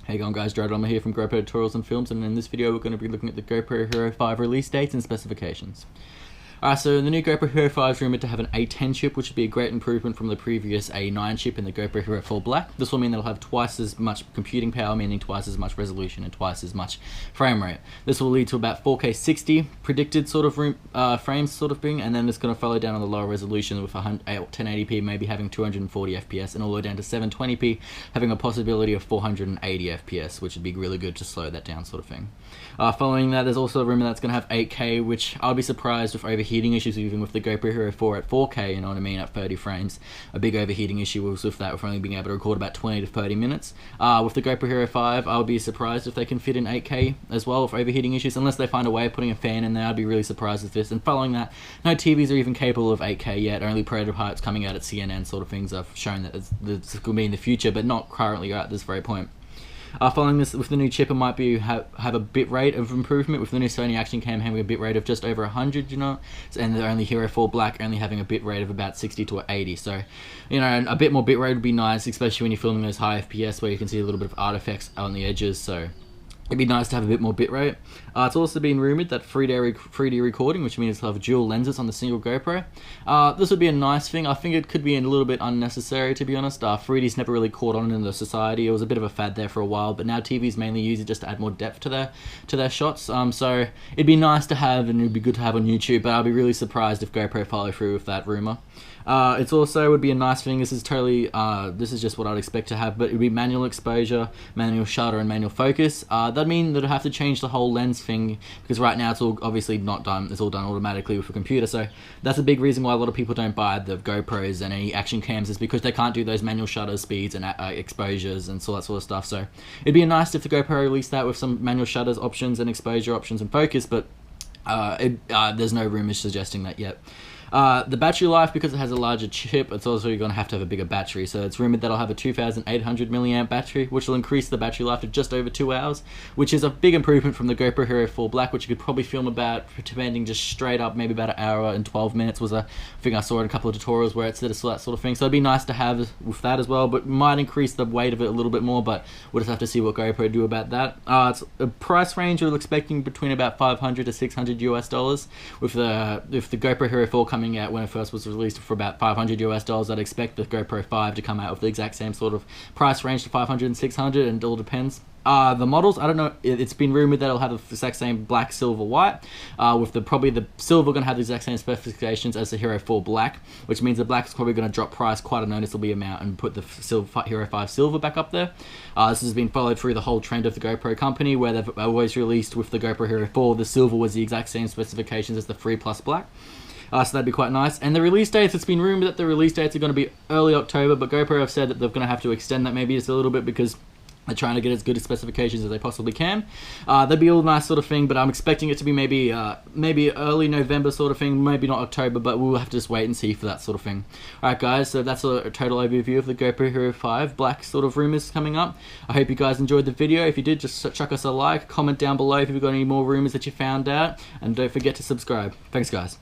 Hey going guys, I'm here from GoPro Tutorials and Films, and in this video we're going to be looking at the GoPro Hero 5 release dates and specifications. Alright, so the new GoPro Hero 5 is rumoured to have an A10 chip, which would be a great improvement from the previous A9 chip in the GoPro Hero 4 Black. This will mean that it'll have twice as much computing power, meaning twice as much resolution and twice as much frame rate. This will lead to about 4K 60 predicted sort of frames sort of thing, and then it's going to follow down on the lower resolution with 1080p maybe having 240 FPS, and all the way down to 720p having a possibility of 480 FPS, which would be really good to slow that down sort of thing. Following that, there's also a rumour that's going to have 8K, which I'll be surprised if overheating issues even with the GoPro Hero 4 at 4K, you know what I mean, at 30 frames. A big overheating issue was with that, with only being able to record about 20 to 30 minutes. With the GoPro Hero 5, I'll be surprised if they can fit in 8K as well with overheating issues, unless they find a way of putting a fan in there. I'd be really surprised with this. And following that, no TVs are even capable of 8K yet. Only prototypes coming out at CNN sort of things have shown that this could be in the future, but not currently at this very point. Following this, with the new chip, it might be have a bit rate of improvement. With the new Sony Action Cam having a bit rate of just over 100, you know, and the only Hero 4 Black only having a bit rate of about 60 to 80. So, you know, a bit more bit rate would be nice, especially when you're filming those high FPS where you can see a little bit of artifacts on the edges. So it'd be nice to have a bit more bitrate. It's also been rumoured that 3D recording, which means it'll have dual lenses on the single GoPro. This would be a nice thing. I think it could be a little bit unnecessary, to be honest. 3D's never really caught on in the society. It was a bit of a fad there for a while, but now TVs mainly use it just to add more depth to their shots. So it'd be nice to have, and it'd be good to have on YouTube, but I'll be really surprised if GoPro follow through with that rumour. It's also would be a nice thing. This is totally, this is just what I'd expect to have, but it would be manual exposure, manual shutter, and manual focus. That'd mean that I'd have to change the whole lens thing, because right now it's all obviously not done. It's all done automatically with a computer. So that's a big reason why a lot of people don't buy the GoPros and any action cams, is because they can't do those manual shutter speeds and exposures and all that sort of stuff. So it'd be nice if the GoPro released that with some manual shutters options and exposure options and focus, but there's no rumors suggesting that yet. The battery life, because it has a larger chip, it's also going to have a bigger battery. So it's rumored that I'll have a 2,800 milliamp battery, which will increase the battery life to just over 2 hours, which is a big improvement from the GoPro Hero 4 Black, which you could probably film about, depending just straight up, maybe about an hour and 12 minutes was a thing I saw in a couple of tutorials where it said that sort of thing. So it'd be nice to have with that as well, but might increase the weight of it a little bit more, but we'll just have to see what GoPro do about that. It's a price range we're expecting between about $500 to $600 US, with the GoPro Hero 4 coming out when it first was released for about $500 US. I'd expect the GoPro 5 to come out with the exact same sort of price range to $500 and $600, and it all depends. The models, I don't know, it's been rumoured that it'll have the exact same black, silver, white, with probably the silver going to have the exact same specifications as the Hero 4 Black, which means the black is probably going to drop price quite a noticeable amount and put the Hero 5 Silver back up there. This has been followed through the whole trend of the GoPro company, where they've always released with the GoPro Hero 4, the silver was the exact same specifications as the 3 Plus Black. So that'd be quite nice. And the release dates, it's been rumoured that the release dates are going to be early October, but GoPro have said that they're going to have to extend that maybe just a little bit, because they're trying to get as good specifications as they possibly can. That'd be all nice sort of thing, but I'm expecting it to be maybe early November sort of thing, maybe not October, but we'll have to just wait and see for that sort of thing. Alright guys, so that's a total overview of the GoPro Hero 5 Black sort of rumours coming up. I hope you guys enjoyed the video. If you did, just chuck us a like, comment down below if you've got any more rumours that you found out, and don't forget to subscribe. Thanks guys.